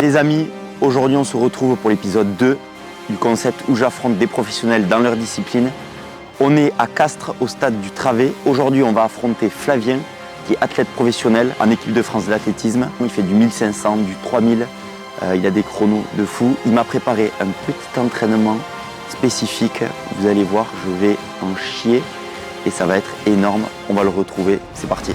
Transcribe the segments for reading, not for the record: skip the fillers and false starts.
Les amis, aujourd'hui on se retrouve pour l'épisode 2 du concept où j'affronte des professionnels dans leur discipline. On est à Castres, au stade du Travet. Aujourd'hui on va affronter Flavien, qui est athlète professionnel en équipe de France d'athlétisme. Il fait du 1500, du 3000, il a des chronos de fou. Il m'a préparé un petit entraînement spécifique. Vous allez voir, je vais en chier et ça va être énorme. On va le retrouver, c'est parti.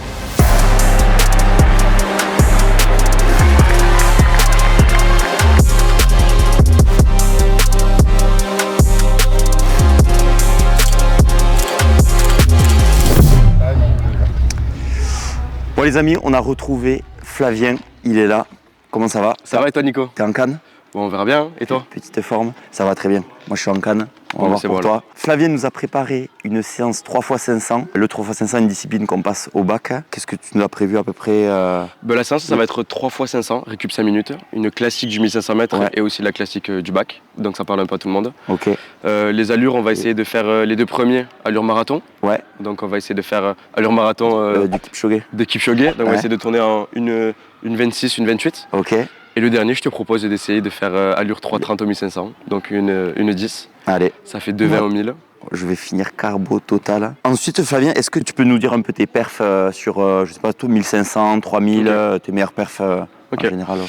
Bon les amis, on a retrouvé Flavien, il est là. Comment ça va? Ça va et toi Nico? T'es en canne? Bon, on verra bien, et toi? Petite forme, ça va très bien. Moi je suis en canne, on va voir pour toi. Flavien nous a préparé une séance 3x500. Le 3x500 est une discipline qu'on passe au bac. Qu'est-ce que tu nous as prévu à peu près La séance, ça va être 3x500, récup 5 minutes. Une classique du 1500 mètres et aussi la classique du bac. Donc ça parle un peu à tout le monde. Ok. Les allures, on va essayer de faire les deux premiers, allure marathon. Ouais. Donc on va essayer de faire allure marathon du Kipchoge. De Kipchoge. Donc on va essayer de tourner en une 26, une 28. Ok. Et le dernier, je te propose d'essayer de faire allure 3,30 au 1500, donc une 10. Allez. Ça fait 2,20 au 1000. Je vais finir carbo total. Ensuite, Flavien, est-ce que tu peux nous dire un peu tes perfs sur, je sais pas, tout 1500, 3000, tes meilleurs perfs en général?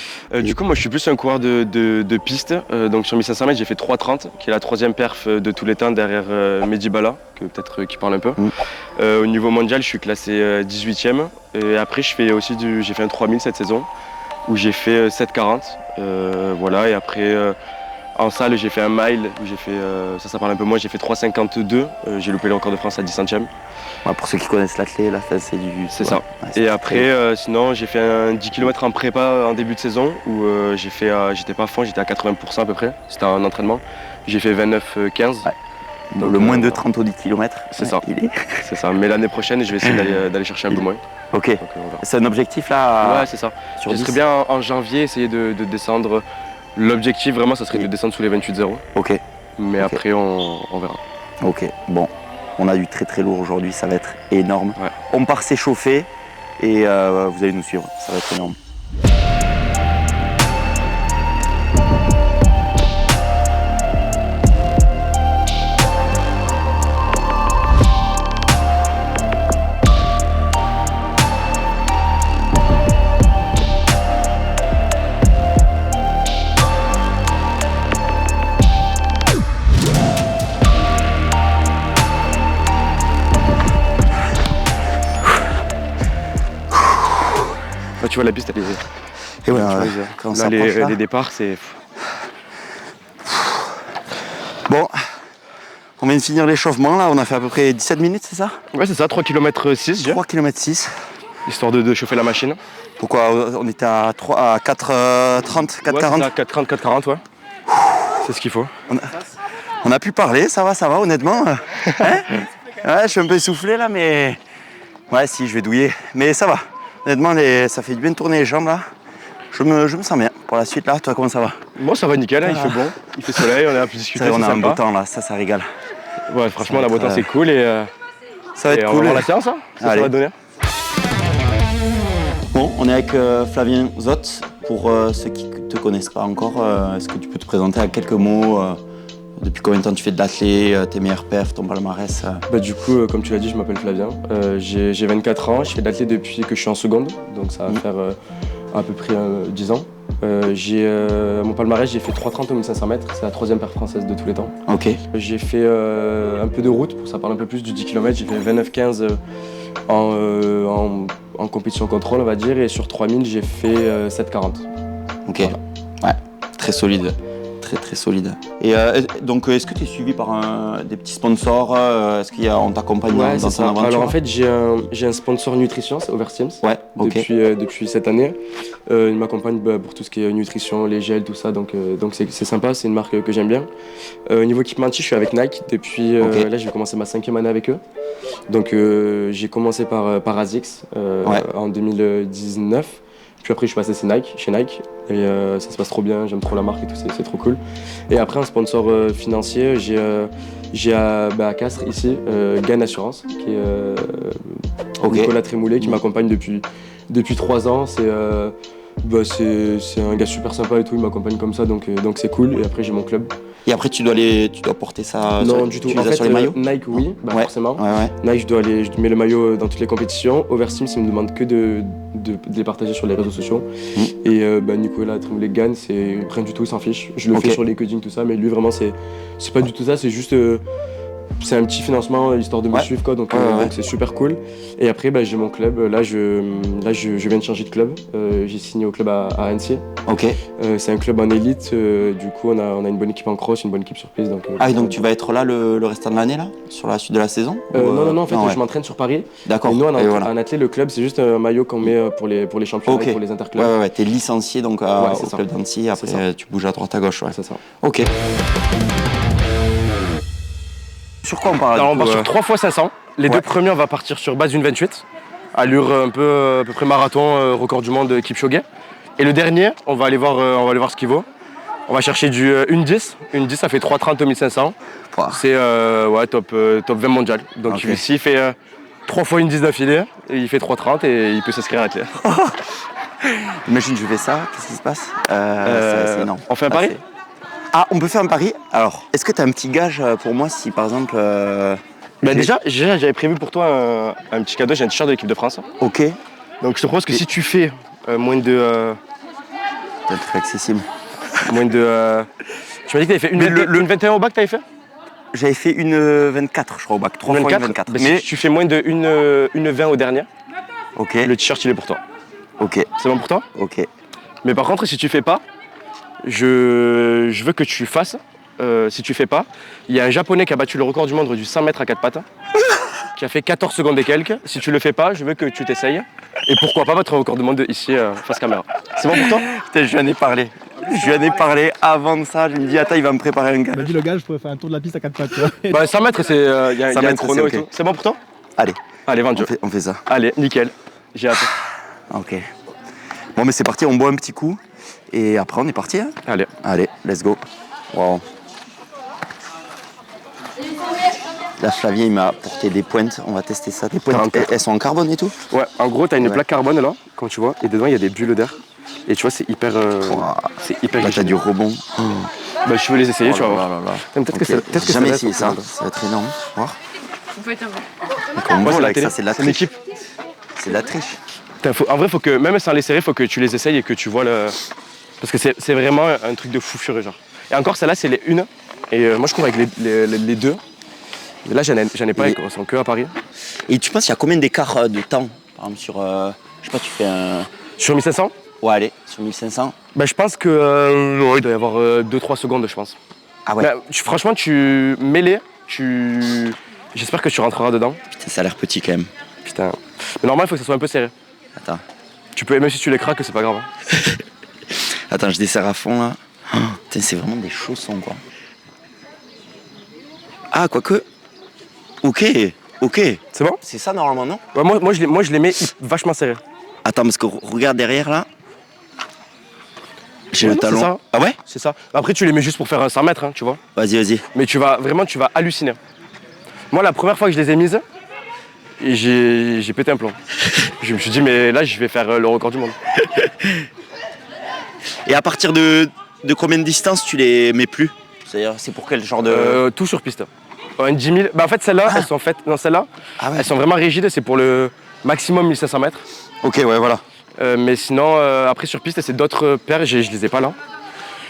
Du coup, moi, je suis plus un coureur de piste. Donc sur 1500 mètres, j'ai fait 3,30, qui est la troisième perf de tous les temps derrière Mehdi Bala, que peut-être qui parle un peu. Au niveau mondial, je suis classé 18e. Et après, j'ai fait un 3000 cette saison, où j'ai fait 7,40. Voilà, et après en salle j'ai fait un mile où j'ai fait ça parle un peu moins, j'ai fait 3,52. J'ai loupé le record de France à 10 centièmes. Ouais, pour ceux qui connaissent l'athlète, là c'est du. C'est ça. Ouais, et après sinon j'ai fait un 10 km en prépa en début de saison où j'étais pas à fond, j'étais à 80% à peu près. C'était un entraînement. J'ai fait 29,15. Ouais. Donc, le moins de 30 au 10 km. C'est ça. C'est ça. Mais l'année prochaine, je vais essayer d'aller chercher un peu moins. Ok. C'est un objectif là? Ouais, ce serait bien en janvier essayer de descendre. L'objectif vraiment, ça serait de descendre sous les 28,0. Ok. Mais après, on verra. Ok. Bon, on a du très très lourd aujourd'hui, ça va être énorme. Ouais. On part s'échauffer et vous allez nous suivre, ça va être énorme. Tu vois la piste, elle est... Et ouais, quand là, les départs, c'est... Bon, on vient de finir l'échauffement, là, on a fait à peu près 17 minutes, c'est ça? Ouais, c'est ça, 3 km 6. 3 km 6. Histoire de chauffer la machine. Pourquoi? On était à 4,30, 4,40? Ouais, 4,30, 4,40, ouais. C'est ce qu'il faut. On a pu parler, ça va, honnêtement. Hein? Ouais, je suis un peu essoufflé, là, mais... Ouais, si, je vais douiller, mais ça va. Honnêtement, ça fait du bien de tourner les jambes là. Je me sens bien. Pour la suite là, toi comment ça va? Moi ça va nickel, il fait bon, il fait soleil, on a pu discuter. On a un beau temps là, ça régale. Ouais, franchement, la beau temps c'est cool et ça va être cool. On va voir la séance, hein, ça va donner. Bon, on est avec Flavien Zot. Pour ceux qui ne te connaissent pas encore, est-ce que tu peux te présenter à quelques mots? Depuis combien de temps tu fais de l'athlé, tes meilleurs perfs, ton palmarès? Du coup, comme tu l'as dit, je m'appelle Flavien. J'ai 24 ans, je fais de l'athlé depuis que je suis en seconde, donc ça va faire à peu près 10 ans. Mon palmarès, j'ai fait 3,30 au 1500 mètres, c'est la troisième perf française de tous les temps. Ok. J'ai fait un peu de route, pour ça parle un peu plus du 10 km, j'ai fait 29,15 en compétition contrôle, on va dire, et sur 3000, j'ai fait 7,40. Ok, voilà. Ouais, très solide. Très solide. Et donc, est-ce que tu es suivi par des petits sponsors? Est-ce qu'on t'accompagne dans ton aventure? Alors en fait, j'ai un sponsor nutrition, c'est Overteams. Ouais, depuis cette année. Il m'accompagne pour tout ce qui est nutrition, les gels, tout ça. Donc c'est sympa, c'est une marque que j'aime bien. Au niveau équipementier, je suis avec Nike depuis. Là, je vais commencer ma 5e année avec eux. Donc j'ai commencé par ASICS en 2019. Puis après, je suis passé chez Nike et ça se passe trop bien, j'aime trop la marque et tout, c'est trop cool. Et après, un sponsor financier, j'ai à Castres ici, Gain Assurance, qui est Nicolas Trémoulet, qui m'accompagne depuis 3 ans. C'est un gars super sympa et tout, il m'accompagne comme ça, donc c'est cool. Et après, j'ai mon club. Et après, tu dois porter ça Non, du tout. Tu En les as fait, sur les maillots Nike, oui, Ouais. forcément. Ouais. Nike, je mets le maillot dans toutes les compétitions. Oversteam, il me demande que de les partager sur les réseaux sociaux. Et Nicolas Tremblay-Gann, c'est rien du tout, il s'en fiche. Je le fais sur les coding, tout ça, mais lui, vraiment, c'est pas du tout ça, c'est juste. C'est un petit financement histoire de me suivre, quoi, donc c'est super cool. Et après, j'ai mon club. Là, je viens de changer de club. J'ai signé au club à Annecy. Ok. C'est un club en élite. Du coup, on a une bonne équipe en cross, une bonne équipe sur piste. Donc tu vas être là le restant de l'année, là, sur la suite de la saison Non, en fait, je m'entraîne sur Paris. D'accord. Et nous, en athlète, le club, c'est juste un maillot qu'on met pour les championnats et pour les interclubs. Ouais, t'es licencié donc au club d'Annecy. Après, tu bouges à droite à gauche. Ouais. C'est ça. Ok. Sur quoi on parle? Alors, on part sur 3 x 500. Les deux premiers, on va partir sur base d'une 28. Allure à peu près marathon, record du monde Kipchoge. Et le dernier, on va aller voir ce qu'il vaut. On va chercher du 1,10. 1,10, ça fait 3,30 au 1500. C'est top 20 mondial. Donc ici, il fait 3 fois 1,10 d'affilée. Et il fait 3,30 et il peut s'inscrire à l'athlète. Imagine, je fais ça, qu'est-ce qui se passe c'est énorme. On fait un pari? On peut faire un pari. Alors, est-ce que tu as un petit gage pour moi si par exemple. Déjà, j'avais prévu pour toi un petit cadeau. J'ai un t-shirt de l'équipe de France. Ok. Donc je te propose que si tu fais moins de. Peut-être accessible. Moins de. Tu m'as dit que tu avais fait une 21 au bac, tu avais fait? J'avais fait une 24, je crois, au bac. 3 fois une 24. Mais si tu fais moins de une 20 au dernier, le t-shirt il est pour toi. Ok. C'est bon pour toi? Ok. Mais par contre, si tu fais pas, je veux que tu fasses. Si tu fais pas, il y a un japonais qui a battu le record du monde du 100 mètres à 4 pattes, qui a fait 14 secondes et quelques. Si tu le fais pas, je veux que tu t'essayes. Et pourquoi pas battre un record du monde ici face caméra. C'est bon pour toi? Putain, je lui en ai parlé. Avant de ça. Je me dis, attends, il va me préparer un gars. Il m'a dit le gars, je pourrais faire un tour de la piste à 4 pattes. 100 mètres, il y a un chrono et tout. C'est bon pour toi? Allez, vendu. On fait ça. Allez, nickel. J'ai hâte. Ok. Bon, mais c'est parti, on boit un petit coup. Et après, on est parti. Hein. Allez, let's go. Wow. Là, Flavien, il m'a apporté des pointes. On va tester ça. Des pointes, elles sont en carbone et tout? Ouais, en gros, tu as une plaque carbone là, comme tu vois, et dedans, il y a des bulles d'air. Et tu vois, c'est hyper. C'est hyper Là, t'as du rebond. Je veux les essayer, tu vas voir. Peut-être que j'ai jamais essayé ça. Ça va être énorme. Voir. Vous faites un peu. Comme bon, là, avec ça, c'est de la triche. L'équipe. C'est de la triche. En vrai, faut que, même sans les serrer, faut que tu les essayes et que tu vois le. Parce que c'est vraiment un truc de fou furieux, genre. Et encore, celle-là, c'est les une. Et moi, je cours avec les deux. Mais là, j'en ai pas, ils sont que à Paris. Et tu penses qu'il y a combien d'écart de temps? Par exemple, sur. Je sais pas, tu fais un. Sur 1500? Ouais, allez, sur 1500. Je pense que. Il doit y avoir 2-3 secondes, je pense. Ah ouais? Franchement, tu mets-les, j'espère que tu rentreras dedans. Putain, ça a l'air petit quand même. Putain. Mais normal, il faut que ça soit un peu serré. Attends. Tu peux, même si tu les craques, c'est pas grave. Attends, je desserre à fond là. Oh, putain, c'est vraiment des chaussons quoi. Ah, quoique. Ok. C'est bon? C'est ça normalement, non? Ouais, moi, je les mets vachement serrés. Attends, parce que regarde derrière là. J'ai le talon. Ça. Ah ouais? C'est ça. Après, tu les mets juste pour faire un 100 mètres, hein, tu vois. Vas-y. Mais tu vas halluciner. Moi, la première fois que je les ai mises, et j'ai pété un plomb. Je me suis dit, mais là, je vais faire le record du monde. Et à partir de combien de distance tu les mets plus? C'est-à-dire, c'est pour quel genre de. Tout sur piste. Un 10 000. En fait, celles-là, elles sont faites. Non, celles-là, elles sont vraiment rigides. C'est pour le maximum 1500 mètres. Ok, ouais, voilà. Mais sinon, après, sur piste, c'est d'autres paires. Je les ai pas là.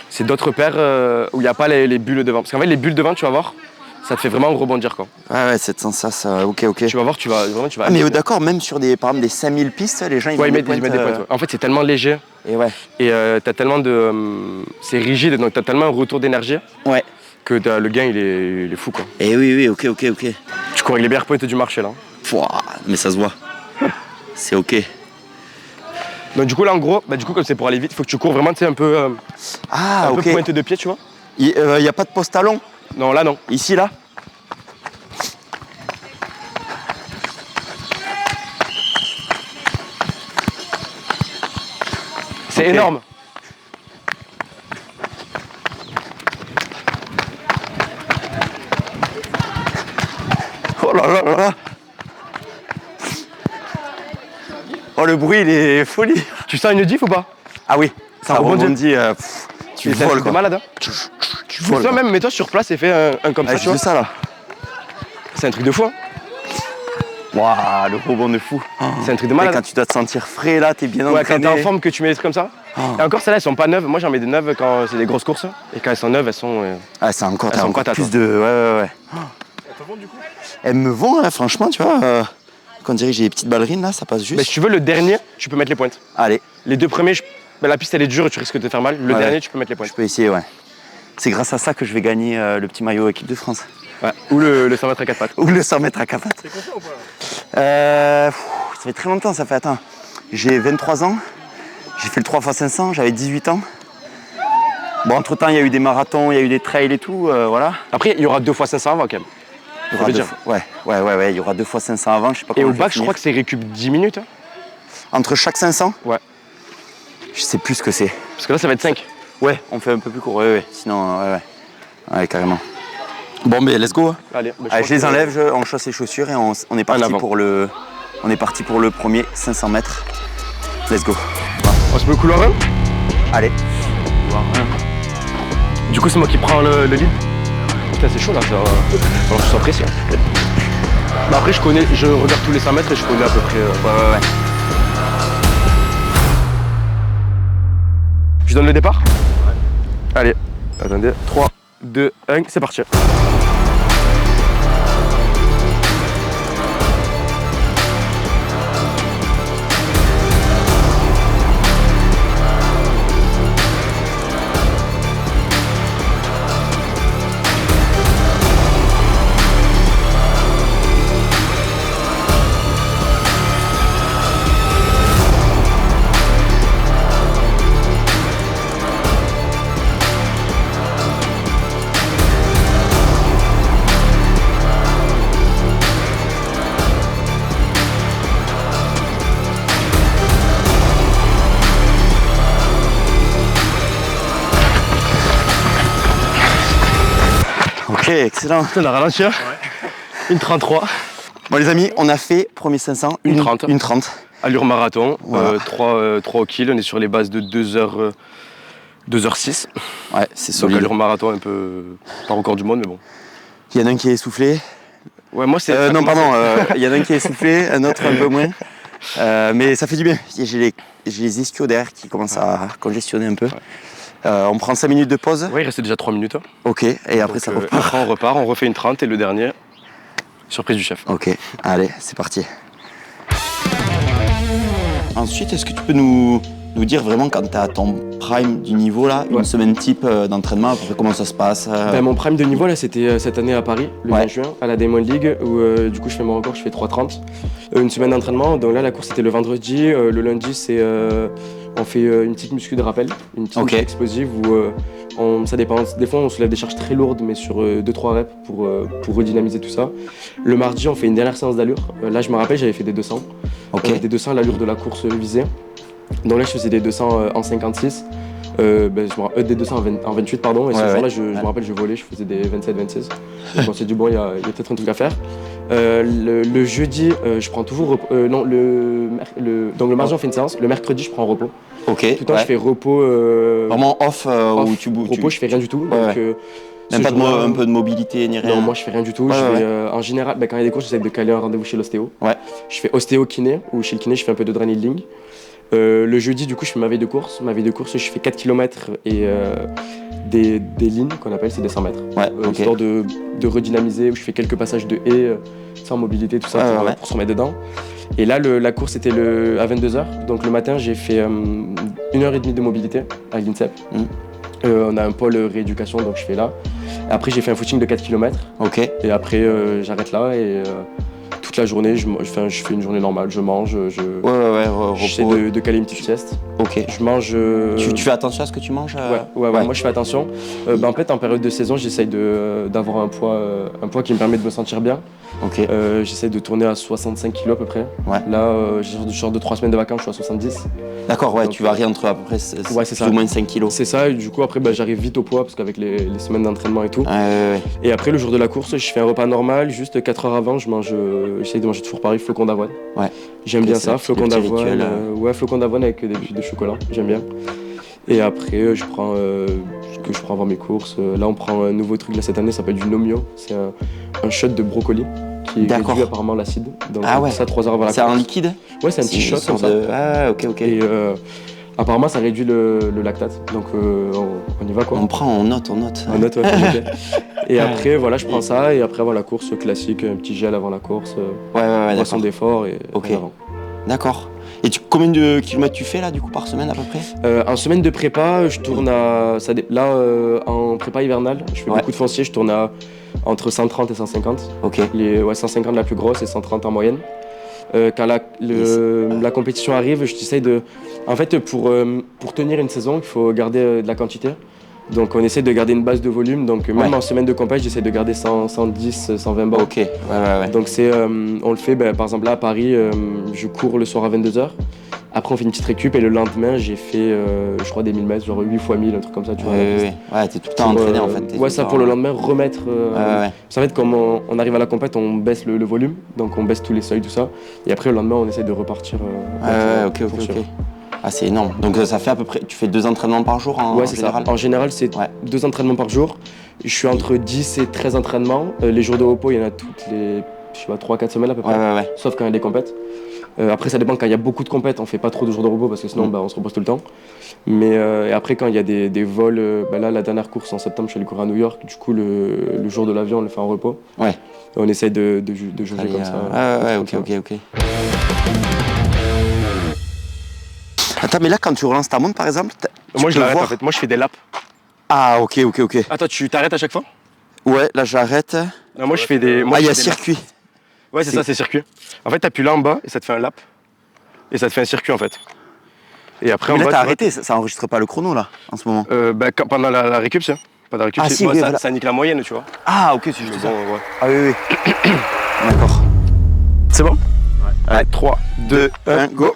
C'est d'autres paires où il n'y a pas les bulles devant. Parce qu'en fait, les bulles devant, tu vas voir, ça te fait vraiment rebondir, quoi. Ouais, cette sensation, ok. Tu vas voir, tu vas. Ah, mais d'accord, même sur par exemple, des 5000 pistes, les gens ils mettent des pointes. Ouais. En fait, c'est tellement léger. Et t'as tellement de. C'est rigide, donc t'as tellement un retour d'énergie. Ouais. Que le gain, il est fou, quoi. Et oui, ok. Tu cours avec les meilleures pointes du marché, là. Pouah, mais ça se voit. C'est ok. Donc, du coup, là, en gros, comme c'est pour aller vite, il faut que tu cours vraiment, tu sais, un peu. Un peu pointe de pied, tu vois. Il n'y a pas de post-talon? Non, là, non. Ici, là? C'est énorme. Oh là. Oh, le bruit, il est folie. Tu sens une diff ou pas? Ah oui, ça rebondit. Tu voles, quoi. T'es malade, hein. Tu voles. Toi même, mets-toi sur place et fais un comme ça, tu vois. C'est ça, là. C'est un truc de fou, hein. Waouh, le rebond de fou. C'est un truc de malade. Quand tu dois te sentir frais, là, t'es bien entraîné. Ouais, quand t'es en forme, que tu mets des trucs comme ça. Et encore, celles-là, elles sont pas neuves. Moi, j'en mets des neuves quand c'est des grosses courses. Et quand elles sont neuves, elles sont... Ah, c'est encore, elles sont encore pas plus de... Ouais. Elles te vont du coup? Elles me vont, là, franchement, tu vois. Quand on dirait que j'ai des petites ballerines, là, ça passe juste. Mais si tu veux, le dernier, tu peux mettre les pointes. Allez. Les deux premiers, la piste, elle est dure et tu risques de te faire mal. Le dernier, tu peux mettre les pointes. Je peux essayer, ouais. C'est grâce à ça que je vais gagner le petit maillot équipe de France. Ouais. Ou le 100 mètres à 4 pattes. Ou le 100 mètres à 4 pattes. T'es confiant ou pas? Ça fait très longtemps, ça fait, attends. J'ai 23 ans. J'ai fait le 3x500, j'avais 18 ans. Bon, entre-temps, il y a eu des marathons, il y a eu des trails et tout, voilà. Après, il y aura 2x500 avant, quand même. Il y aura il y aura 2x500 avant, je sais pas Et comment au bac, je crois que c'est récup 10 minutes. Hein. Entre chaque 500? Ouais. Je sais plus ce que c'est. Parce que là, ça va être 5. Ouais, on fait un peu plus court, ouais. Sinon, ouais, carrément. Bon, mais let's go. Allez, je les enlève, on chausse les chaussures et on est parti pour le... On est parti pour le premier 500 mètres. Let's go. On se met au couloir 1. Allez. Du coup, c'est moi qui prends le lead. Putain, c'est chaud là, ça. Alors, je suis pressé. Bah, après, je regarde tous les 100 mètres et je connais à peu près. Ouais. Je donne le départ. Ouais. Allez, attendez. 3, 2, 1, c'est parti. Ok, excellent. On a ralenti, hein. Une 33. Bon les amis, on a fait premier 500, une 30. Une 30. Allure marathon, voilà. 3 au kill, on est sur les bases de 2h06. Ouais, c'est solide. Donc allure marathon un peu, pas record du monde mais bon. Il y en a un qui est essoufflé. Ouais, moi c'est... non pardon, il y en a un qui est essoufflé, un autre un peu moins. Mais ça fait du bien. J'ai les ischios derrière qui commencent à congestionner un peu. Ouais. On prend 5 minutes de pause. Oui, il restait déjà 3 minutes. Hein. Ok, et après donc, ça repart. Après on repart, on refait une 30 et le dernier, surprise du chef. Ok, allez, c'est parti. Ensuite, est-ce que tu peux nous dire vraiment quand tu as ton prime du niveau là, une semaine type d'entraînement, à peu près comment ça se passe Mon prime de niveau là, c'était cette année à Paris, le 20 juin, à la Diamond League, où du coup je fais mon record, je fais 3,30. Une semaine d'entraînement, donc là la course c'était le vendredi, le lundi c'est... on fait une petite muscu de rappel, une petite muscu explosive où ça dépend. Des fois on soulève des charges très lourdes mais sur 2-3 reps pour redynamiser tout ça. Le mardi on fait une dernière séance d'allure. Là je me rappelle j'avais fait des 200. Des 200 à l'allure de la course visée. Donc là je faisais des 200 en 56. Des 200 en 28 pardon. Et ce jour-là je me rappelle je volais, je faisais des 27-26. Donc on s'est dit bon il y a peut-être un truc à faire. Le jeudi, je prends toujours repos. Donc le mardi, on fait une séance. Le mercredi, je prends repos. Ok. Tout le temps, je fais repos. Vraiment off, où tu bouges. Repos, je fais rien du tout. Donc, même pas un peu de mobilité ni rien. Non, moi, je fais rien du tout. En général, quand il y a des courses, j'essaie de caler un rendez-vous chez l'ostéo. Ouais. Je fais ostéo-kiné, ou chez le kiné, je fais un peu de drain healing. Le jeudi, du coup, je fais ma veille de course. Ma veille de course, je fais 4 km et des lignes qu'on appelle, c'est des 100 mètres. Histoire de redynamiser, où je fais quelques passages de haies, sans mobilité, tout ça, pour se remettre dedans. Et là, la course était à 22h. Donc le matin, j'ai fait 1h30 de mobilité à l'INSEP. On a un pôle rééducation, donc je fais là. Après, j'ai fait un footing de 4 km. Et après, j'arrête là et... toute la journée, je fais une journée normale, je mange, j'essaie de caler une petite sieste. Ok. Je mange... Tu fais attention à ce que tu manges ouais, moi je fais attention. En fait, en période de saison, j'essaye d'avoir un poids qui me permet de me sentir bien. J'essaie de tourner à 65 kg à peu près. Là, je sors de 3 semaines de vacances, je suis à 70. D'accord, donc, tu varies entre à peu près plus ou moins 5 kg. C'est ça, et du coup après j'arrive vite au poids parce qu'avec les semaines d'entraînement et tout. Et après le jour de la course, je fais un repas normal, juste 4 heures avant, j'essaye de manger toujours pareil, flocons d'avoine. J'aime bien ça, flocons d'avoine. Flocons d'avoine avec des chocolat, j'aime bien. Et après, je prends ce que je prends avant mes courses. Là, on prend un nouveau truc là, cette année, ça s'appelle du Nomio. C'est un shot de brocoli qui réduit apparemment l'acide. Donc ça 3 heures avant la course. C'est en liquide? Ouais, c'est un petit shot comme ça. Ah, ok. Et apparemment, ça réduit le lactate. Donc on y va quoi. On note. On note, ouais. Et après, voilà, je prends ça. Et après, avant la course, classique, un petit gel avant la course. Boisson d'effort et avant. D'accord. Et combien de kilomètres tu fais là du coup par semaine à peu près? En semaine de prépa, je tourne à... en prépa hivernale, je fais beaucoup de foncier, je tourne à entre 130 et 150. Ok. 150 la plus grosse et 130 en moyenne. Quand la compétition arrive, je t'essaye de... En fait, pour tenir une saison, il faut garder de la quantité. Donc on essaie de garder une base de volume, donc même en semaine de compète, j'essaie de garder 110, 120 bornes. Ok, ouais. Donc on le fait, par exemple là à Paris, je cours le soir à 22h. Après on fait une petite récup et le lendemain j'ai fait, je crois des 1000 mètres, genre 8 fois 1000, un truc comme ça, tu vois. Ouais, t'es tout le temps entraîné en fait. Ouais, ça pour le lendemain remettre. Ça fait comme on arrive à la compète, on baisse le volume, donc on baisse tous les seuils, tout ça. Et après le lendemain on essaie de repartir. Ok. Ah, c'est énorme. Donc ça fait à peu près, tu fais 2 entraînements par jour en général? En général, c'est 2 entraînements par jour. Je suis entre 10 et 13 entraînements. Les jours de repos, il y en a toutes les 3-4 semaines à peu près. Ouais. Sauf quand il y a des compètes. Après, ça dépend. Quand il y a beaucoup de compètes, on fait pas trop de jours de repos parce que sinon, on se repose tout le temps. Mais et après, quand il y a des vols, là, la dernière course en septembre, je suis allé courir à New York. Du coup, le jour de l'avion, on le fait en repos. Ouais. Et on essaye de jauger comme ça. Ok. Attends, mais là, quand tu relances ta montre, par exemple, moi, je l'arrête en fait. Moi, je fais des laps. Ah, ok. Attends, tu t'arrêtes à chaque fois? Ouais, là, j'arrête. Non, moi, je fais des. Il y a circuit. Ouais, c'est ça, c'est circuit. En fait, t'appuies là en bas et ça te fait un lap. Et ça te fait un circuit en fait. Et après, mais en là, bas, t'as arrêté, ça enregistre pas le chrono là, en ce moment? Pendant la récup, c'est. Pas de récup, Ah, si, ça nique la moyenne, tu vois. Ah, ok, c'est juste ça. Ouais. Ah, oui. D'accord. C'est bon? Ouais. Allez, 3, 2, 1, go!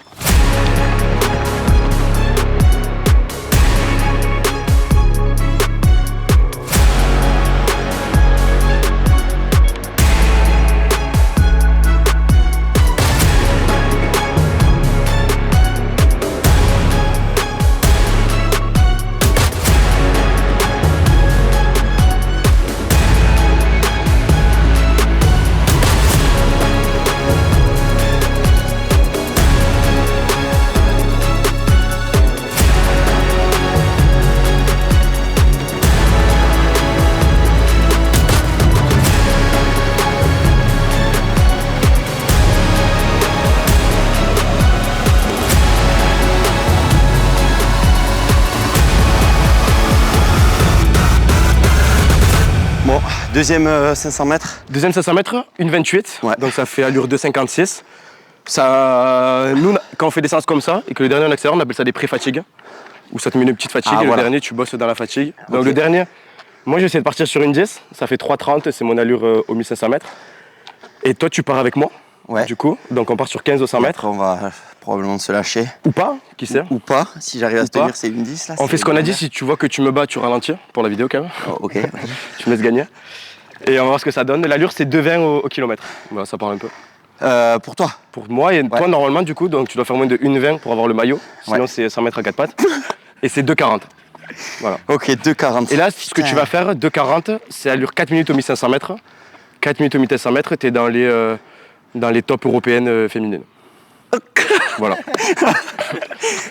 Deuxième 500 mètres. Deuxième 500 mètres, 1,28. Ouais. Donc ça fait allure 2,56. Nous, quand on fait des séances comme ça et que le dernier on accélère, on appelle ça des pré-fatigues. Où ça te met une petite fatigue et le dernier tu bosses dans la fatigue. Donc le dernier, moi j'essaie de partir sur une 10. Ça fait 3,30, c'est mon allure au 1500 mètres. Et toi tu pars avec moi. Ouais. Du coup, donc on part sur 15 au 100 mètres. Après, on va probablement se lâcher. Ou pas, qui sait. Ou pas, si j'arrive à se tenir, c'est une 10 là. On fait ce qu'on a dit, si tu vois que tu me bats, tu ralentis pour la vidéo quand même. Oh, ok. Tu me laisses gagner. Et on va voir ce que ça donne. L'allure c'est 2,20 au kilomètre. Voilà, ça parle un peu. Pour toi? Pour moi et toi normalement du coup, donc tu dois faire moins de 1,20 pour avoir le maillot. Sinon c'est 100 mètres à 4 pattes. Et c'est 2,40. Voilà. Ok, 2,40. Et là, ce que tu vas faire, 2,40, c'est allure 4 minutes au 1500 mètres. 4 minutes au 1500 mètres, t'es dans les tops européennes féminines. Voilà.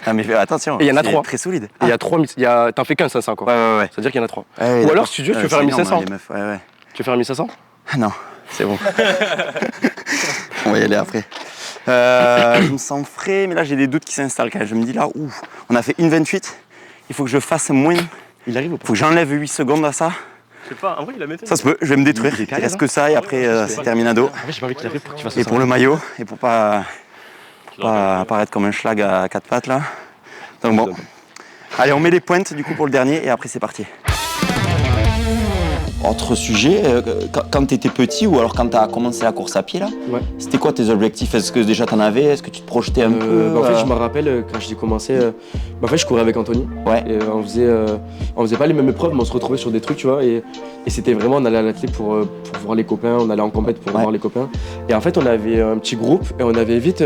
Ah mais fais attention, et il y en a 3. Très solide. Il y a 3, t'en fais qu'un 500 quoi. Ouais. C'est-à-dire qu'il y en a 3. Ouais, ou alors si tu veux, tu veux faire un 1500. Les meufs, ouais. Tu veux faire un 1500? Non, c'est bon. On va y aller après. Je me sens frais, mais là j'ai des doutes qui s'installent quand même. Je me dis là, on a fait 1,28. Il faut que je fasse moins. Il arrive ou pas? Il faut que j'enlève 8 secondes à ça. Je sais pas, en vrai il a mis. Ça se peut, je vais me détruire. Il reste que ça et après c'est terminado. En fait j'ai pas envie qu'il arrive pour que tu fasses ça. Et pour le maillot, et pour pas apparaître comme un schlag à 4 pattes là. Donc bon. Allez, on met les pointes du coup pour le dernier et après c'est parti. Autre sujet, quand tu étais petit ou alors quand tu as commencé la course à pied là, c'était quoi tes objectifs? Est-ce que déjà tu en avais? Est-ce que tu te projetais un peu? En fait, je me rappelle quand j'ai commencé, en fait, je courais avec Anthony. Ouais. Et on faisait pas les mêmes épreuves, mais on se retrouvait sur des trucs, tu vois. Et c'était vraiment, on allait à l'athlète pour voir les copains, on allait en compète pour voir les copains. Et en fait, on avait un petit groupe et on avait vite,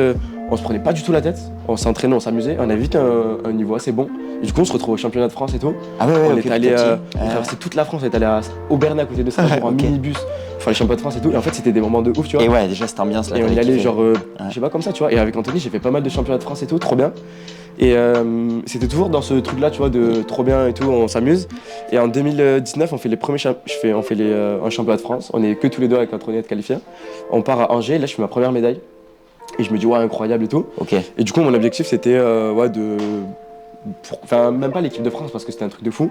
on se prenait pas du tout la tête, on s'entraînait, on s'amusait, on avait vite un niveau assez bon. Et du coup, on se retrouve au championnat de France et tout. Ah ouais, on est allé traverser toute la France, on est allé à Aubernais à côté de Strasbourg en minibus, faire les championnats de France et tout. Et en fait, c'était des moments de ouf, tu vois. Et ouais, déjà cette ambiance là. Et on y allait genre, je sais pas, comme ça, tu vois. Et avec Anthony, j'ai fait pas mal de championnats de France et tout, trop bien. Et c'était toujours dans ce truc là, tu vois, de trop bien et tout, on s'amuse. Et en 2019, on fait les premiers un championnat de France. On est que tous les deux avec Anthony à être qualifiés. On part à Angers, là je fais ma première médaille. Et je me dis ouais, incroyable et tout. Ok. Et du coup, mon objectif c'était enfin même pas l'équipe de France parce que c'était un truc de fou.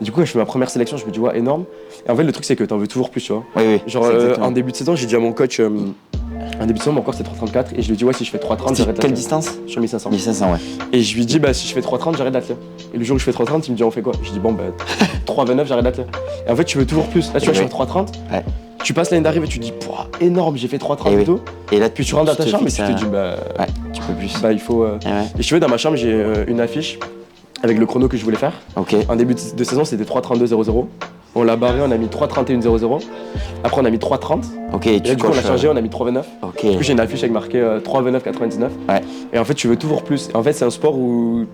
Et du coup, je fais ma première sélection, je me dis ouais, énorme. Et en fait, le truc c'est que t'en veux toujours plus, tu vois. Oui. Genre en début de saison, j'ai dit à mon coach, en début de saison, mon corps c'était 3,34 et je lui ai dit ouais, si je fais 3,30, j'arrête l'athlète. Quelle distance? Sur 1500. 1500, ouais. Et je lui dis bah si je fais 3,30, j'arrête l'athlète. Et le jour où je fais 3,30, il me dit on fait quoi? Je dis bon bah 3,29, j'arrête l'athlète. Et en fait, tu veux toujours plus. Là, tu vois, je fais 3,30. Ouais. Tu passes l'année d'arrivée, tu te dis pouah, énorme, j'ai fait 3,30 et tout. Et là, Puis tu rentres dans ta chambre et tu te dis bah ouais, tu peux plus. Bah il faut. Et je veux dans ma chambre, j'ai une affiche avec le chrono que je voulais faire. Ok. En début de saison, c'était 3,32,00. On l'a barré, on a mis 3,31,00. Après, on a mis 3,30. Ok. Et là, du coup, on a changé, on a mis 3,29. Ok. Du coup, j'ai une affiche avec marqué 3,29,99. Ouais. Et en fait, tu veux toujours plus. Et en fait, c'est un sport où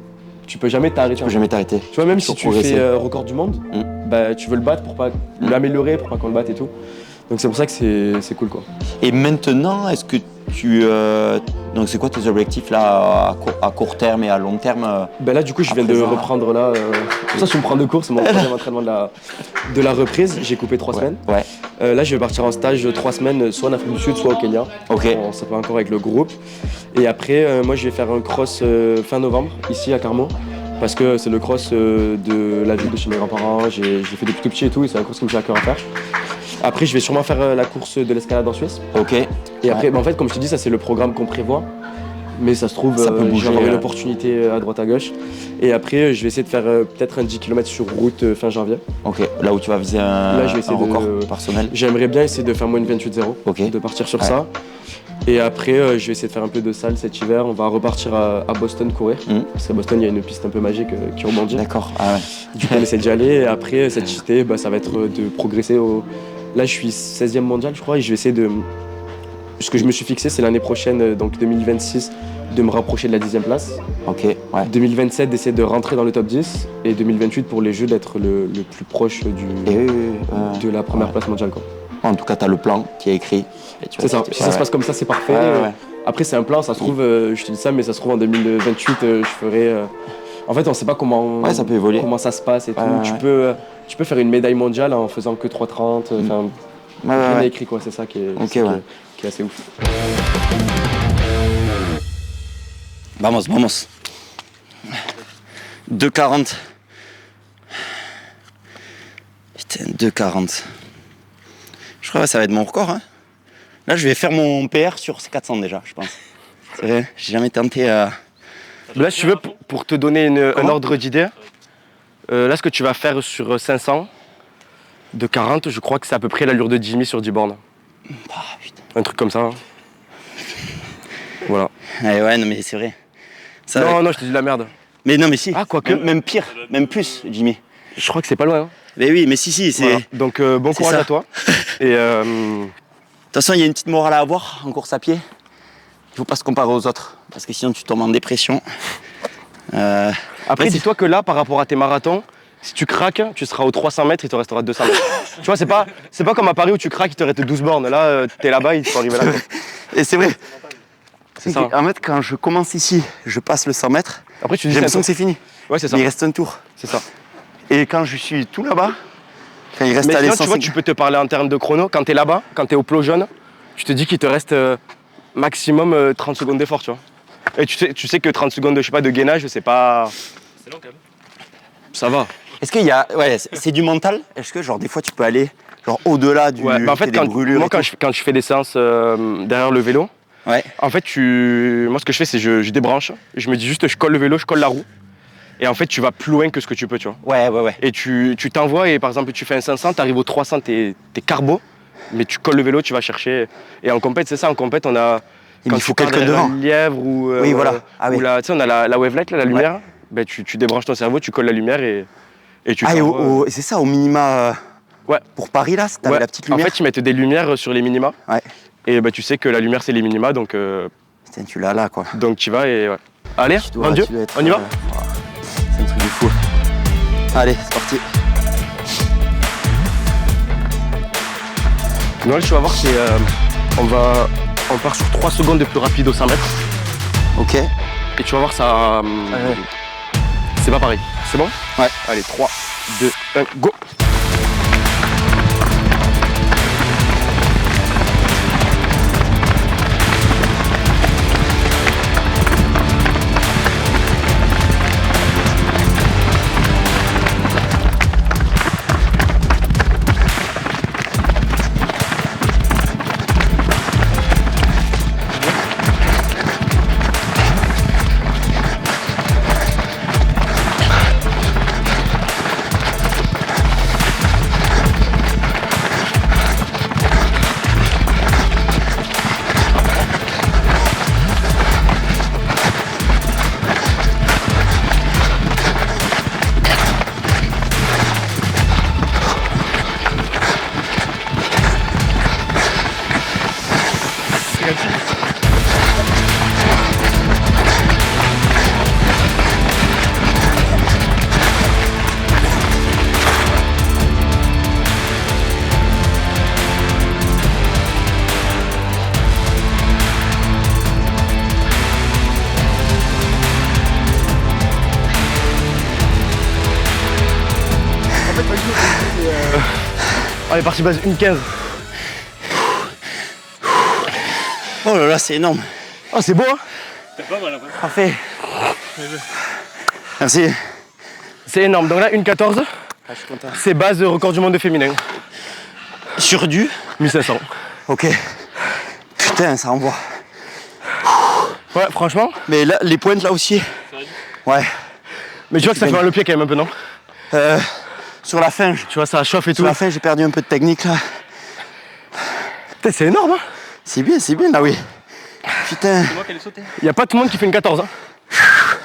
tu peux jamais t'arrêter. Tu peux jamais t'arrêter. Tu vois, même si tu fais record du monde, bah tu veux le battre pour pas l'améliorer, pour pas qu'on le batte et tout. Donc c'est pour ça que c'est cool, quoi. Et maintenant, est-ce que tu... Donc c'est quoi tes objectifs là à court terme et à long terme Ben là du coup je viens de reprendre là... Pour ça je me prends de cours, c'est mon troisième entraînement de la reprise. J'ai coupé 3 semaines. Ouais. Là je vais partir en stage 3 semaines, soit en Afrique du Sud, soit au Kenya. Ok. On ne sait pas encore avec le groupe. Et après moi je vais faire un cross fin novembre, ici à Carmo. Parce que c'est le cross de la ville de chez mes grands-parents. J'ai fait depuis tout petit et tout, et c'est un cross qui me fait à cœur à faire. Après, je vais sûrement faire la course de l'escalade en Suisse. Ok. Et après, en fait, comme je te dis, ça c'est le programme qu'on prévoit. Mais ça se trouve, ça peut bouger, j'ai avoir une opportunité à droite à gauche. Et après, je vais essayer de faire peut-être un 10 km sur route fin janvier. Ok. Là où tu vas viser un record personnel. J'aimerais bien essayer de faire moins de 28,0. Ok. De partir sur ça. Et après, je vais essayer de faire un peu de salle cet hiver. On va repartir à Boston courir. Parce qu'à Boston, il y a une piste un peu magique qui rebondit. D'accord. Ah ouais. Du coup, on essaie d'y aller. Et après, cet été, ça va être de progresser au... Là, je suis 16e mondial, je crois, et je vais essayer de... Ce que je me suis fixé, c'est l'année prochaine, donc 2026, de me rapprocher de la 10e place. Ok, ouais. 2027, d'essayer de rentrer dans le top 10. Et 2028, pour les Jeux, d'être le plus proche de la première place mondiale, quoi. En tout cas, tu as le plan qui est écrit. C'est ça. Si ça se passe comme ça, c'est parfait. Après, c'est un plan, ça se trouve, je te dis ça, mais ça se trouve en 2028, je ferai... En fait, on sait pas comment ça peut évoluer. Comment ça se passe et tout. Tu peux faire une médaille mondiale en faisant que 3,30. Enfin, rien n'est écrit, quoi. C'est ça qui est assez ouf. Vamos. 2,40. Putain, 2,40. Je crois que ça va être mon record. Hein. Là, je vais faire mon PR sur ces 400 déjà, je pense. C'est vrai, j'ai jamais tenté à... Là, si tu veux, pour te donner un ordre d'idée, là, ce que tu vas faire sur 500 de 40, je crois que c'est à peu près l'allure de Jimmy sur 10 bornes. Ah, putain. Un truc comme ça. Hein. Voilà. Ouais, non, mais c'est vrai. Ça, non, je te dis de la merde. Mais non, mais si. Ah, quoique. Même pire, même plus, Jimmy. Je crois que c'est pas loin. Hein. Mais oui, mais si, c'est... Voilà. Donc, bon courage à toi. Et de toute façon, il y a une petite morale à avoir en course à pied. Il faut pas se comparer aux autres, parce que sinon tu tombes en dépression. Après, dis-toi que là, par rapport à tes marathons, si tu craques, tu seras aux 300 mètres, il te restera 200 mètres. Tu vois, c'est pas comme à Paris où tu craques, il te reste 12 bornes. Là, t'es là-bas, il faut arriver là. Et c'est vrai. C'est ça. En fait, quand je commence ici, je passe le 100 mètres, après, tu dis j'ai l'impression que c'est fini. Ouais, c'est ça. Il reste un tour. C'est ça. Et quand je suis tout là-bas, quand il reste mais à sinon, tu vois, tu peux te parler en termes de chrono. Quand t'es là-bas, quand t'es au plot jaune, tu te dis qu'il te reste maximum 30 secondes d'effort, tu vois. Et tu sais que 30 secondes de gainage, c'est pas... C'est long quand même. Ça va. Est-ce qu'il y a... Ouais, c'est du mental. Est-ce que genre des fois tu peux aller genre au-delà du... Ouais, bah en fait, quand je fais des séances derrière le vélo, en fait, moi ce que je fais, c'est je débranche. Je me dis juste, je colle le vélo, je colle la roue. Et en fait, tu vas plus loin que ce que tu peux, tu vois. Ouais. Et tu t'envoies, et par exemple, tu fais un 500, t'arrives au 300, t'es carbo, mais tu colles le vélo, tu vas chercher. Et en compète, c'est ça, en compète, on a... Il faut quelqu'un devant. Un lièvre ou... oui, voilà. Ou tu sais, on a la wavelight, là, la lumière. Ben, tu débranches ton cerveau, tu colles la lumière et tu et c'est ça, au minima... Pour Paris, là, t'avais la petite lumière. En fait, ils mettent des lumières sur les minima. Ouais. Et ben, tu sais que la lumière, c'est les minima, donc... Putain, tu l'as là, quoi. Donc tu vas et ouais. Allez, Tu dois mon Dieu, être, on y va c'est un truc de fou. Allez, c'est parti. Non, tu vas voir, c'est on part sur 3 secondes de plus rapide au 100 mètres. Ok. Et tu vas voir, ça. C'est pas pareil. C'est bon? Ouais. Allez, 3, 2, 1, go! Allez, parti base 1,15. Oh là là, c'est énorme. Oh, c'est beau, hein? T'es pas mal après. Parfait. Merci. C'est énorme. Donc là, 1,14. Je suis content. C'est base record du monde féminin. Sur du 1500. Ok. Putain, ça envoie. Ouais, franchement. Mais là, les pointes là aussi. Ouais. Mais tu vois que ça fait mal au pied quand même un peu, non? Sur la fin, Tu vois, ça chauffe et tout. sur la fin, j'ai perdu un peu de technique là. Putain, c'est énorme, hein? C'est bien là, oui. Putain. C'est moi qui allais sauter. Y a pas tout le monde qui fait une 14, hein?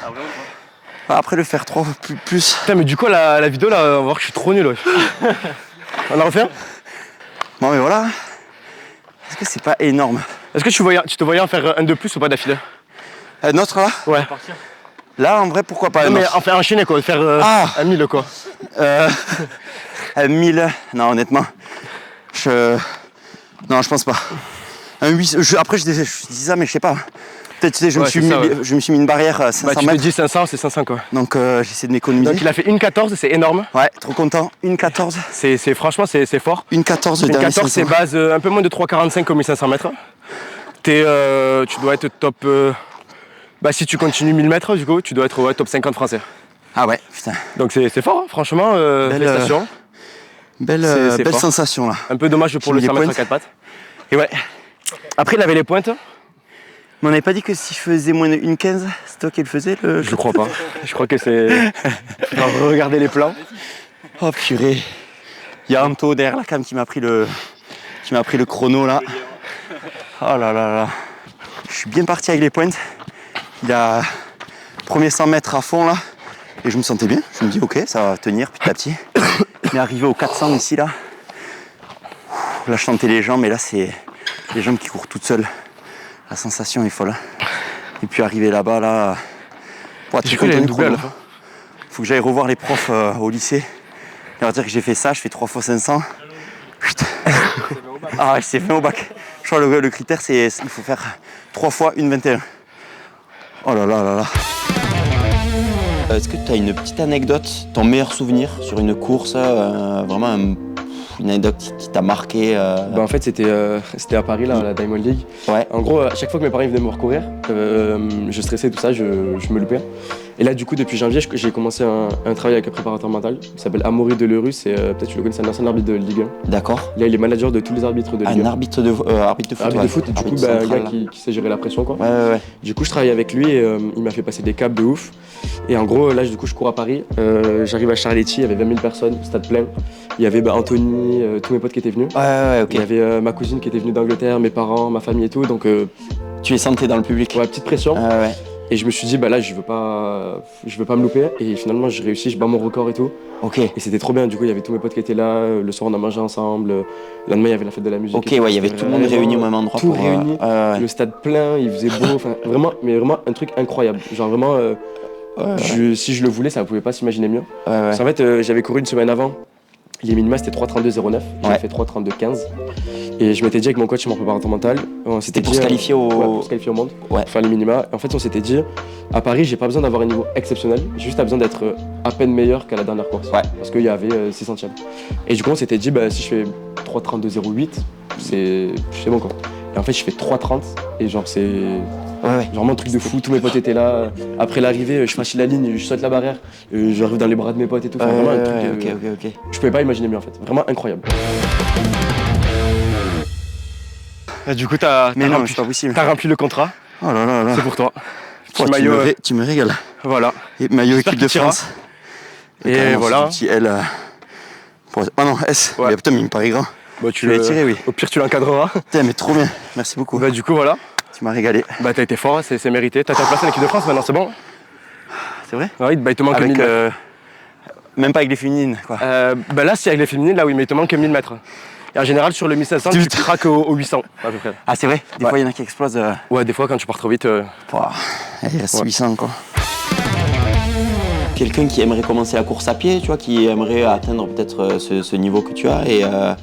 Ah, vraiment pas. Après le faire 3 plus. Putain, mais du coup, la vidéo là, on va voir que je suis trop nul. Ouais. On la refait un? Bon, mais voilà. Est-ce que c'est pas énorme? Est-ce que tu te voyais en faire un de plus ou pas d'affilée? Notre là? Ouais. Là, en vrai, pourquoi pas? Non, mais notre. en faire enchaîner quoi, faire un 1000 quoi. 1000. Non, honnêtement. Non, je pense pas. Un 8. Après, je dis ça, mais je sais pas. Peut-être, tu sais, je me suis mis une barrière à 500 Bah, tu te mètres. dis 500, c'est 500 quoi. Donc, j'essaie de m'économiser. Donc, il a fait une 14, c'est énorme. Ouais, trop content. Une 14. Franchement, c'est fort. Une 14 de Une dernier 14, c'est 500. base un peu moins de 3,45 comme 1500 mètres. Tu dois être top. Bah, si tu continues 1000 mètres, du coup, tu dois être top 50 français. Ah ouais, putain. Donc, c'est fort, hein, franchement. Félicitations. Belle fort. sensation là. Un peu dommage pour le J'ai mis 100 les mètres à 4 pattes. Et ouais. Après, il avait les pointes. Mais on n'avait pas dit que si je faisais moins de 1,15, c'est toi qui le faisais le. Je crois pas. Je crois que c'est. Regardez les plans. Oh purée. Il y a Anto derrière la cam qui m'a pris le chrono là. Oh là là là. Je suis bien parti avec les pointes. Il a premier 100 mètres à fond là. Et je me sentais bien. Je me dis ok, ça va tenir petit à petit. Mais arrivé au 400 ici là. Là je sentais les jambes, mais là c'est les jambes qui courent toutes seules. La sensation est folle. Et puis arrivé là-bas là. J'ai cru qu'il allait doubler à la fin. Faut que j'aille revoir les profs au lycée. Et leur dire que j'ai fait ça, je fais 3 fois 500. Putain. Ah ouais, c'est fait au bac. Je crois que le critère c'est il faut faire 3 fois une 21. Oh là là là là. Est-ce que tu as une petite anecdote, ton meilleur souvenir sur une course, vraiment une anecdote qui t'a marqué Bah en fait c'était à Paris là, à la Diamond League. Ouais. En gros, à chaque fois que mes parents venaient me voir courir, je stressais tout ça, je me loupais. Et là du coup depuis janvier j'ai commencé un travail avec un préparateur mental. Il s'appelle Amaury Delerue, c'est peut-être tu le connais, c'est un ancien arbitre de Ligue 1. D'accord. Là il est manager de tous les arbitres de Ligue 1. Un arbitre de foot. Arbitre de foot, et du coup bah, un gars qui sait gérer la pression quoi. Ouais. Du coup je travaille avec lui et il m'a fait passer des caps de ouf. Et en gros là du coup je cours à Paris, j'arrive à Charletti, il y avait 20 000 personnes, stade plein. Il y avait Anthony, tous mes potes qui étaient venus. Ouais, ok. Il y avait ma cousine qui était venue d'Angleterre, mes parents, ma famille et tout, donc Tu es sentais dans le public. ouais, petite pression. Ouais. Et je me suis dit, bah là, je veux pas me louper. Et finalement, j'ai réussi, je bats mon record et tout. Ok. Et c'était trop bien. Du coup, il y avait tous mes potes qui étaient là. Le soir, on a mangé ensemble. Le lendemain, il y avait la fête de la musique. Ok, ouais, il y avait tout le monde réuni au même endroit. Tout réuni. ouais. Le stade plein, il faisait beau. Enfin, vraiment, mais vraiment un truc incroyable. Genre vraiment, si je le voulais, ça ne pouvait pas s'imaginer mieux. Parce qu'en fait, j'avais couru une semaine avant. Les minima c'était 3,32,09. J'avais fait 3,32,15. Et je m'étais dit avec mon coach et mon préparateur mental, c'était pour se qualifier pour se qualifier au monde, pour faire les minima. En fait, on s'était dit, à Paris, j'ai pas besoin d'avoir un niveau exceptionnel, j'ai juste besoin d'être à peine meilleur qu'à la dernière course. Parce qu'il y avait 6 centièmes. Et du coup, on s'était dit, bah, si je fais 3,32,08, c'est bon quoi. Et en fait, je fais 3,30 et genre, c'est. Genre vraiment un truc de fou, tous mes potes étaient là. Après l'arrivée, je franchis la ligne, je saute la barrière, j'arrive dans les bras de mes potes et tout. Enfin, vraiment un truc. Ok. Je pouvais pas imaginer mieux en fait. Vraiment incroyable. Du coup, t'as rempli le contrat. Oh là là là. C'est pour toi. Oh, tu me régales. Voilà. Et maillot équipe de France. Et voilà. Petit L. Ah non, S. Ouais. Putain, mais il me paraît grand. Bah, tu l'as tiré, oui. Au pire, tu l'encadreras. Putain, mais trop bien. Merci beaucoup. Bah, du coup, voilà. Tu m'as régalé. Bah, t'as été fort, c'est mérité. T'as ta place en équipe de France maintenant, c'est bon? C'est vrai? Oui, bah, il te manque avec, 1000 mètres. Même pas avec les féminines, quoi. Bah là, si avec les féminines, là, oui, mais il te manque 1000 mètres. Et en général, sur le 1500, tu craques au 800, à peu près. Ah, c'est vrai? Des fois, il y en a qui explosent. Ouais, des fois, quand tu pars trop vite. Il reste 800, quoi. Quelqu'un qui aimerait commencer la course à pied, tu vois, qui aimerait atteindre peut-être ce niveau que tu as et un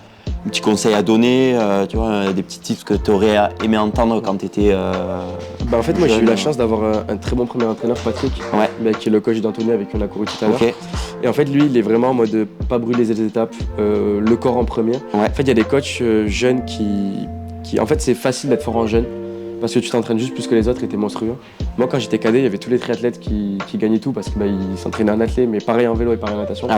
petit conseil à donner, tu vois, des petits tips que tu aurais aimé entendre quand tu étais. Bah en fait, moi j'ai eu la chance d'avoir un très bon premier entraîneur, Patrick, qui est le coach d'Anthony avec qui on a couru tout à l'heure. Et en fait, lui, il est vraiment en mode pas brûler les étapes, le corps en premier. En fait, il y a des coachs jeunes qui. En fait, c'est facile d'être fort en jeune parce que tu t'entraînes juste plus que les autres et t'es monstrueux. Moi, quand j'étais cadet, il y avait tous les triathlètes qui gagnaient tout parce qu'ils s'entraînaient en athlète, mais pareil en vélo et pareil en natation.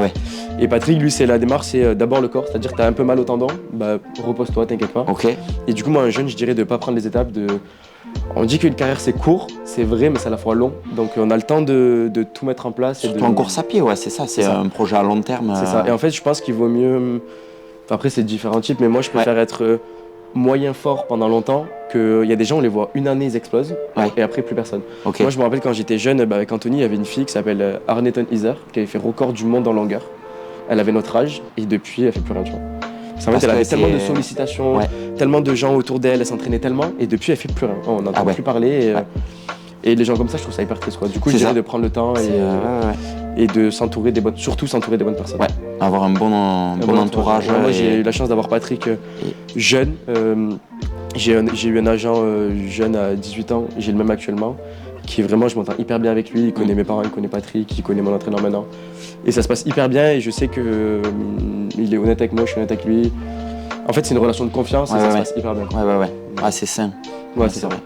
Et Patrick, lui, c'est la démarche, c'est d'abord le corps, c'est-à-dire que t'as un peu mal au tendon, bah repose-toi, t'inquiète pas. Et du coup, moi, un jeune, je dirais de pas prendre les étapes de. On dit qu'une carrière c'est court, c'est vrai, mais c'est à la fois long. Donc on a le temps de tout mettre en place. Surtout en course à pied, c'est ça, c'est un projet à long terme. C'est ça. Et en fait, je pense qu'il vaut mieux. Après, c'est différents types, mais moi, je préfère être moyen fort pendant longtemps. Il y a des gens, on les voit une année, ils explosent, et après, plus personne. Moi, je me rappelle quand j'étais jeune, avec Anthony, il y avait une fille qui s'appelle Arneton Iser, qui avait fait record du monde en longueur. Elle avait notre âge, et depuis, elle fait plus rien, tu vois. En fait, elle avait tellement de sollicitations, tellement de gens autour d'elle, elle s'entraînait tellement, et depuis, elle fait plus rien. On n'entend plus parler. Et les gens comme ça, je trouve ça hyper triste, quoi. Du coup, je dirais de prendre le temps et de s'entourer surtout s'entourer des bonnes personnes. Avoir un bon entourage. Moi, j'ai eu la chance d'avoir Patrick jeune. J'ai eu un agent jeune à 18 ans, j'ai le même actuellement, qui est vraiment, je m'entends hyper bien avec lui. Il connaît mes parents, il connaît Patrick, il connaît mon entraîneur maintenant. Et ça se passe hyper bien et je sais que il est honnête avec moi, je suis honnête avec lui. En fait, c'est une relation de confiance et ça se passe hyper bien. Ah, c'est sain. C'est vrai.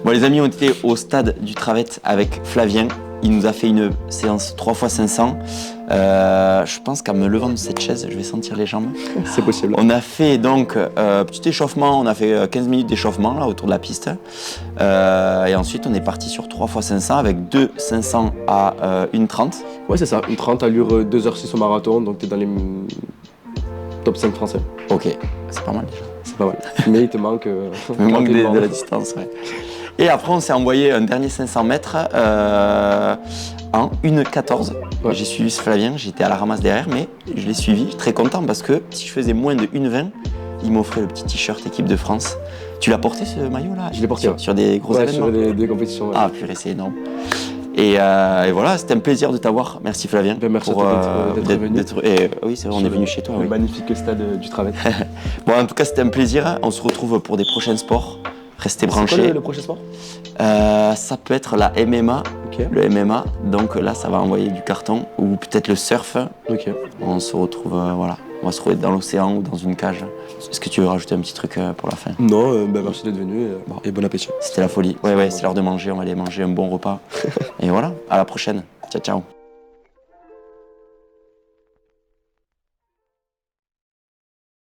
Bon, les amis, on était au stade du Travette avec Flavien. Il nous a fait une séance 3x500. Je pense qu'en me levant de cette chaise, je vais sentir les jambes. C'est possible. On a fait donc petit échauffement, on a fait 15 minutes d'échauffement là autour de la piste. Et ensuite, on est parti sur 3x500 avec 2 500 à 1,30. Ouais, c'est ça, 1,30 allure 2h06 au marathon, donc t'es dans les top 5 français. Ok, c'est pas mal déjà. C'est pas mal. Mais il te manque, de la distance, Et après, on s'est envoyé un dernier 500 mètres en 1,14. J'ai suivi Flavien, j'étais à la ramasse derrière, mais je l'ai suivi, très content parce que si je faisais moins de 1,20, il m'offrait le petit t-shirt équipe de France. Tu l'as porté ce maillot-là? Je l'ai porté sur des gros événements. Sur des compétitions. Ah purée, c'est énorme. Et voilà, c'était un plaisir de t'avoir. Merci Flavien. Merci pour d'être venu. Oui, c'est vrai, on est venu chez toi. Le magnifique stade du Travette. Bon, en tout cas, c'était un plaisir. On se retrouve pour des prochains sports. Restez branchés. C'est quoi le prochain sport? Ça peut être la MMA. Le MMA. Donc là, ça va envoyer du carton. Ou peut-être le surf. On se retrouve, voilà. On va se retrouver dans l'océan ou dans une cage. Est-ce que tu veux rajouter un petit truc pour la fin? Non, merci d'être venu et bon appétit. C'était la folie. C'est l'heure de manger. On va aller manger un bon repas. Et voilà, à la prochaine. Ciao, ciao.